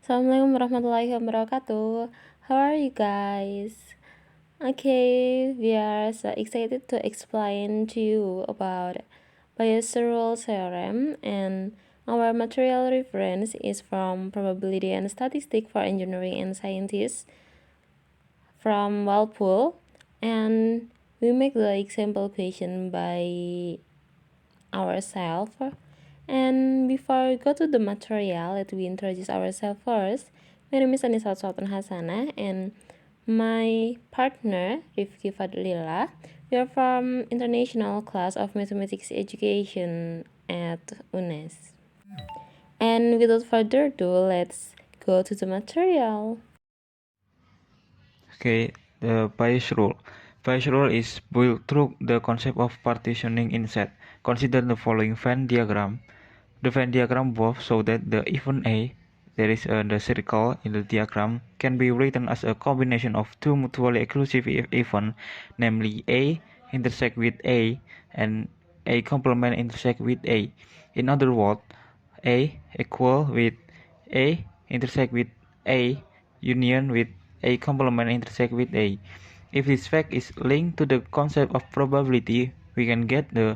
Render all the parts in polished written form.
Assalamualaikum warahmatullahi wabarakatuh. How are you guys? Okay, we are so excited to explain to you about Bayes-Rule theorem, and our material reference is from Probability and Statistics for Engineering and Scientists from Walpole, and we make the example question by ourselves. And before we go to the material, let me introduce ourselves first. My name is Anissa Sultan Hasanah, and my partner Rifki Fadlila. We are from International Class of Mathematics Education at UNES. And without further ado, let's go to the material. Okay, the Bayes rule. Bayes rule is built through the concept of partitioning in set. Consider the following Venn diagram. The Venn diagram above shows that the event A, there is the circle in the diagram, can be written as a combination of two mutually exclusive events, namely A intersect with A and A complement intersect with A. In other words, A equal with A intersect with A union with A complement intersect with A. If this fact is linked to the concept of probability, we can get the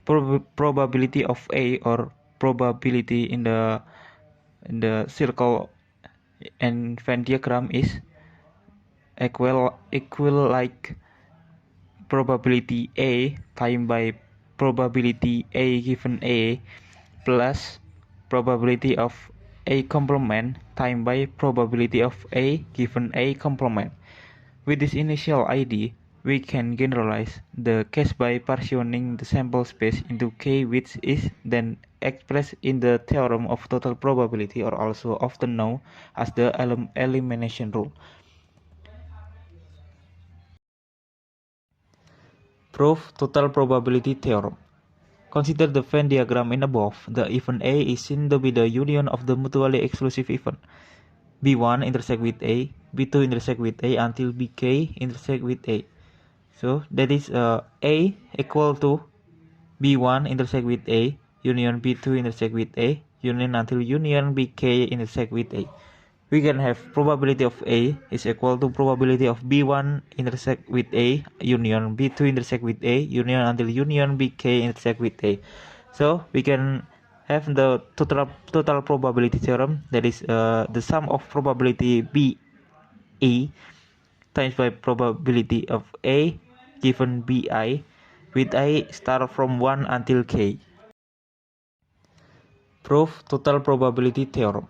probability of A, or probability in the circle and Venn diagram, is equal like probability A times by probability A given A plus probability of A complement times by probability of A given A complement. With this initial idea, we can generalize the case by partitioning the sample space into K, which is then expressed in the theorem of total probability, or also often known as the elimination rule. Proof total probability theorem. Consider the Venn diagram in above. The event A is seen to be the union of the mutually exclusive event B1 intersect with A, B2 intersect with A until Bk intersect with A. So that is A equal to B1 intersect with A, union B2 intersect with A, union until union Bk intersect with A. We can have probability of A is equal to probability of B1 intersect with A, union B2 intersect with A, union until union Bk intersect with A. So we can have the total probability theorem, that is the sum of probability B E times by probability of A given Bi, with I start from 1 until K. Proof total probability theorem.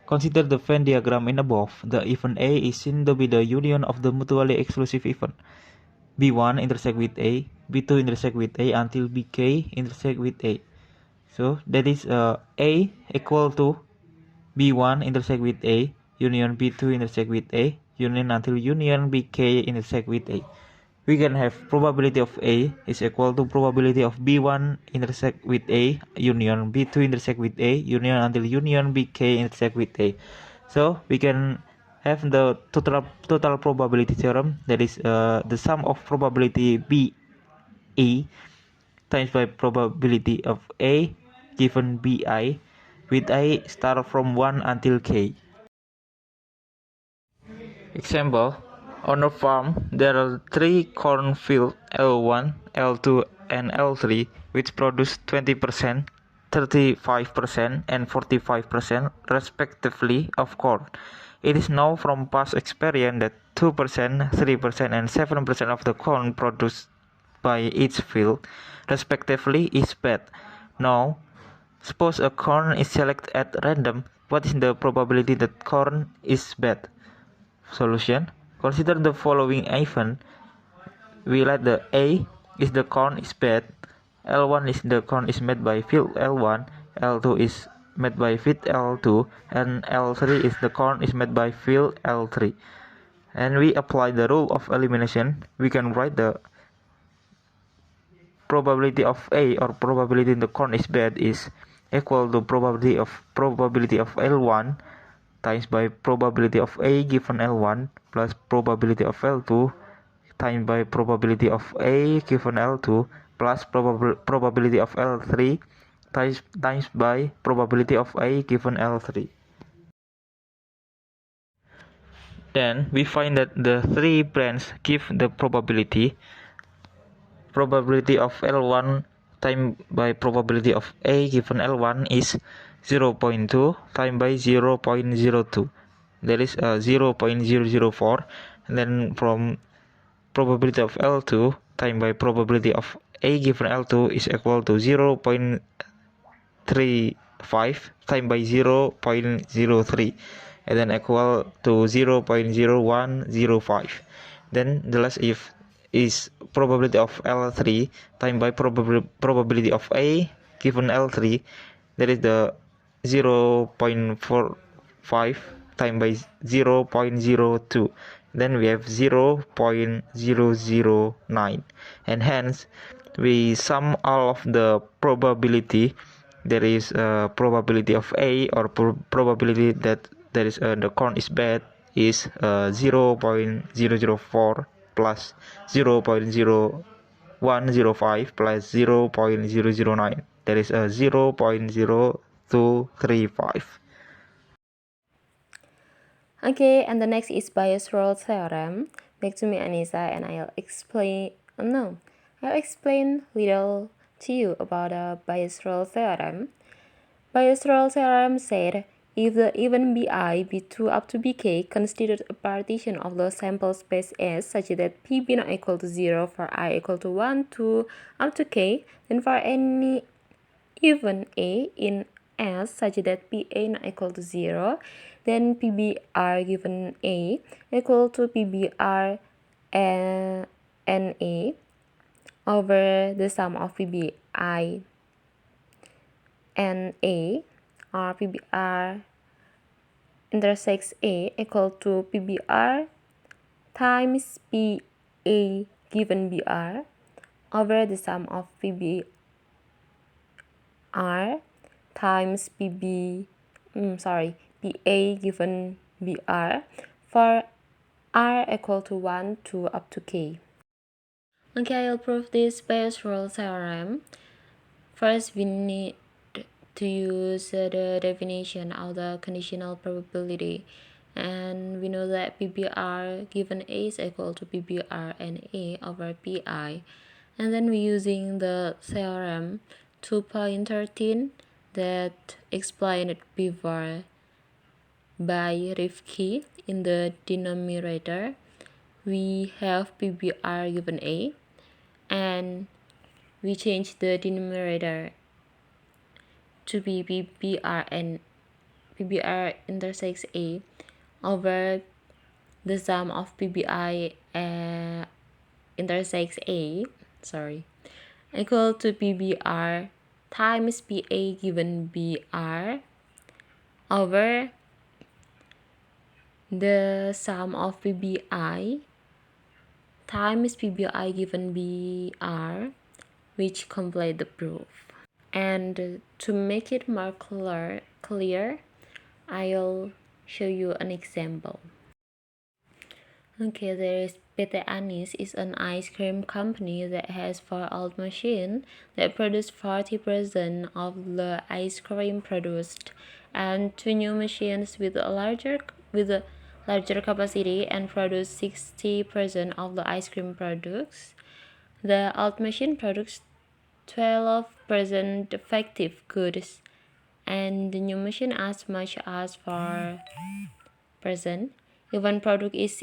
Consider the Venn diagram in above. The event A is seen to be the union of the mutually exclusive event B1 intersect with A, B2 intersect with A until Bk intersect with A. So that is A equal to B1 intersect with A, union B2 intersect with A, union until union Bk intersect with A. We can have probability of A is equal to probability of B1 intersect with A, union B2 intersect with A, union until union Bk intersect with A. So we can have the total probability theorem, that is the sum of probability B E times by probability of A given Bi, with I start from 1 until K. Example: on a farm, there are 3 cornfields L1, L2, and L3, which produce 20%, 35%, and 45% respectively of corn. It is known from past experience that 2%, 3%, and 7% of the corn produced by each field, respectively, is bad. Now, suppose a corn is selected at random. What is the probability that corn is bad? Solution: consider the following event. We let the A is the corn is bad, L1 is the corn is made by field L1, L2 is made by field L2, and L3 is the corn is made by field L3. And we apply the rule of elimination. We can write the probability of A, or probability the corn is bad, is equal to probability of L1 times by probability of A given L1 plus probability of L2 times by probability of A given L2 plus probability of L3 times by probability of A given L3. Then we find that the three brands give the probability of L1 times by probability of A given L1 is 0.2 times by 0.02. That is 0.004. And then from probability of L2 times by probability of A given L2 is equal to 0.35 times by 0.03, and then equal to 0.0105. Then the last if is probability of L3 times by probability of A given L3, that is the 0.45 times by 0.02. Then we have 0.009, and hence we sum all of the probability. There is a probability of A, or probability that there is the corn is bad, is 0.004 plus 0.0105 plus 0.009. There is a 0.0235. Okay, and the next is Bayes' rule theorem. Back to me, Anissa, and I'll explain. No, I'll explain little to you about the Bayes' rule theorem. Bayes' rule theorem said if the even Bi B2 up to Bk constitute a partition of the sample space S such that Pb not equal to 0 for I equal to 1, 2, up to k, then for any even A in S such that PA not equal to 0, then PBR given A equal to PBR and A over the sum of PBI and A, or PBR intersects A equal to PBR times PA given BR over the sum of PBR times PA given BR for R equal to 1 to up to K. Okay, I'll prove this Bayes' rule theorem. First, we need to use the definition of the conditional probability, and we know that PBR given A is equal to PBR and A over PI, and then we're using the theorem 2.13 that explained before by Rifki. In the denominator we have PBR given A, and we change the denominator to be PBR, and PBR intersects A over the sum of PBI intersects A, equal to PBR times PA given BR over the sum of PBI times PBI given BR, which complete the proof. And to make it more clear, I'll show you an example. Okay, there is PT Anis is an ice cream company that has 4 old machines that produce 40% of the ice cream produced, and 2 new machines with a larger capacity and produce 60% of the ice cream products. The old machine produces 12% defective goods, and the new machine as much as 4%. If one product is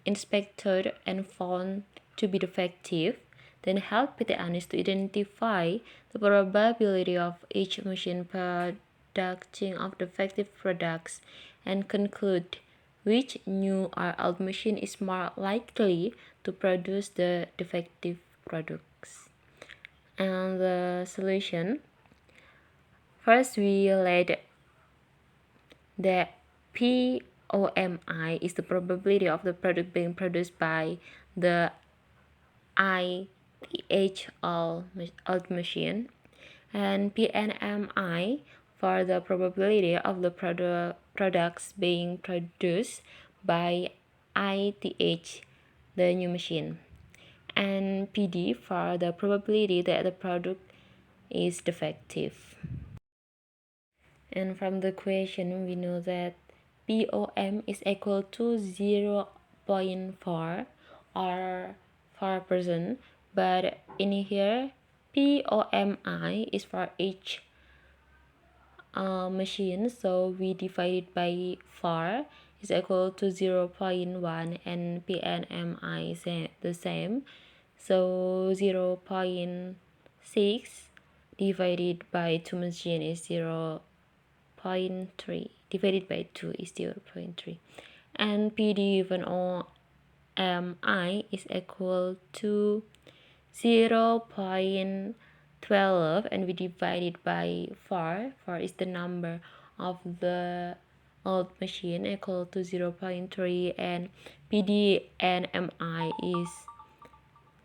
inspected and found to be defective, then help PT Anis to identify the probability of each machine producing of defective products and conclude which new or old machine is more likely to produce the defective products. And the solution: first, we let the POMI is the probability of the product being produced by the ITH old machine, and PNMI for the probability of the products being produced by ITH, the new machine, and PD for the probability that the product is defective. And from the question we know that POM is equal to 0.4 or 4%, but in here POMI is for each machine, so we divide it by 4 is equal to 0.1, and PNMI is the same, so 0.6 divided by 2 machine is 0.3, divided by 2 is 0.3, and PD given OMI is equal to 0.12, and we divide it by 4. 4 is the number of the old machine, equal to 0.3, and PD and MI is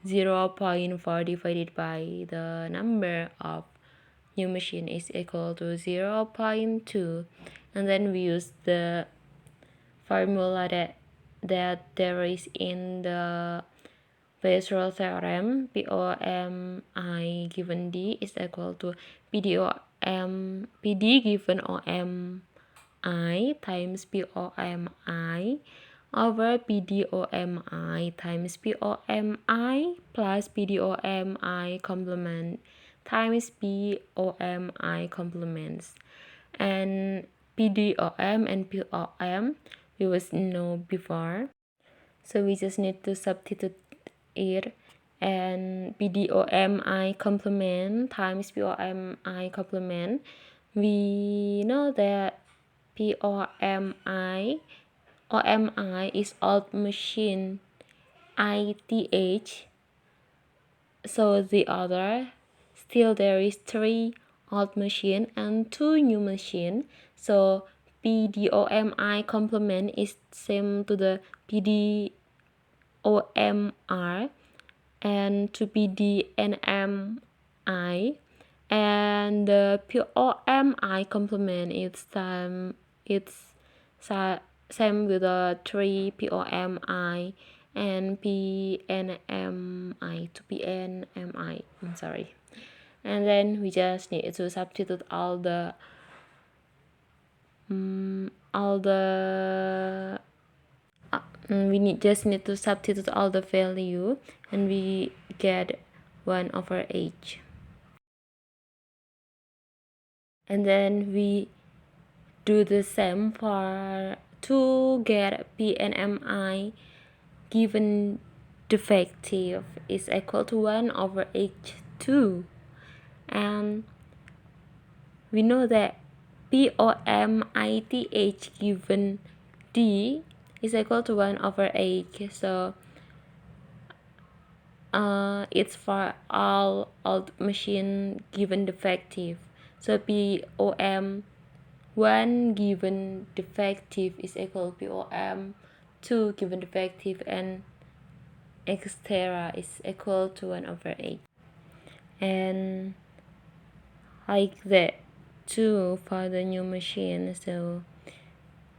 0.4 divided by the number of new machine is equal to 0.2, and then we use the formula that there is in the Bayes-Rule theorem. POMI given D is equal to PD given OMI times POMI over PDOMI times POMI plus PDOMI complement times POMI complements, and PDOM and POM we was know before, so we just need to substitute it, and PDOMI complement times POMI complement, we know that POMI OMI is old machine ITH, so the other still there is 3 old machine and 2 new machine, so PDOMI complement is same to the PDOMR and to PDNMI, and the POMI complement is same with the 3 POMI and PNMI to PNMI. I'm sorry. And then we just need to substitute all the just need to substitute all the value, and we get 1 over h. And then we do the same for to get PNMI given defective is equal to 1 over h2, and we know that POMITH given D is equal to 1 over h, so it's for all old machine given defective, so POM 1 given defective is equal to POM 2 given defective, and etc is equal to 1 over 8, and like that too for the new machine. So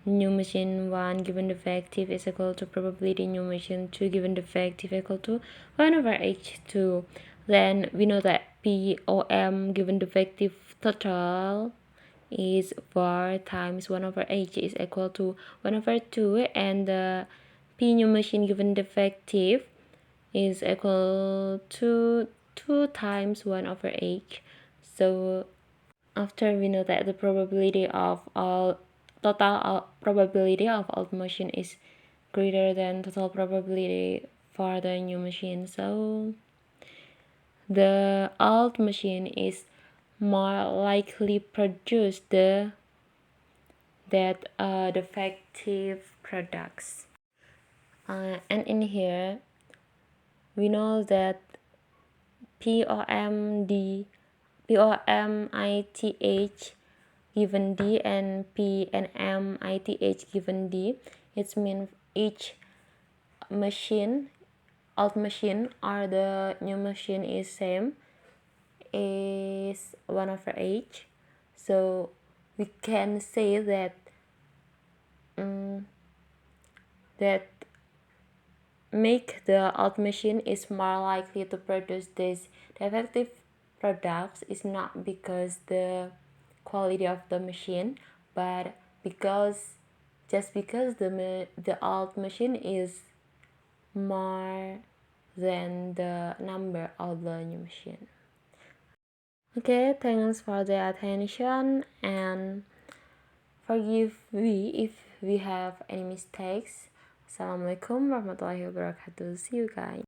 new machine 1 given defective is equal to probability new machine 2 given defective equal to 1 over h2. Then we know that POM given defective total is 4 times 1 over h is equal to 1 over 2, and the P new machine given defective is equal to 2 times 1 over h. So after we know that the probability of all probability of old machine is greater than total probability for the new machine, so the old machine is more likely produce defective products. And in here we know that POMITH given D and PNMITH given D, it means each machine, old machine or the new machine is same, is 1 over h. So we can say that that make the old machine is more likely to produce this defective products is not because the quality of the machine, but because just because the old machine is more than the number of the new machine. Okay, thanks for the attention and forgive me if we have any mistakes. Assalamualaikum warahmatullahi wabarakatuh. See you guys.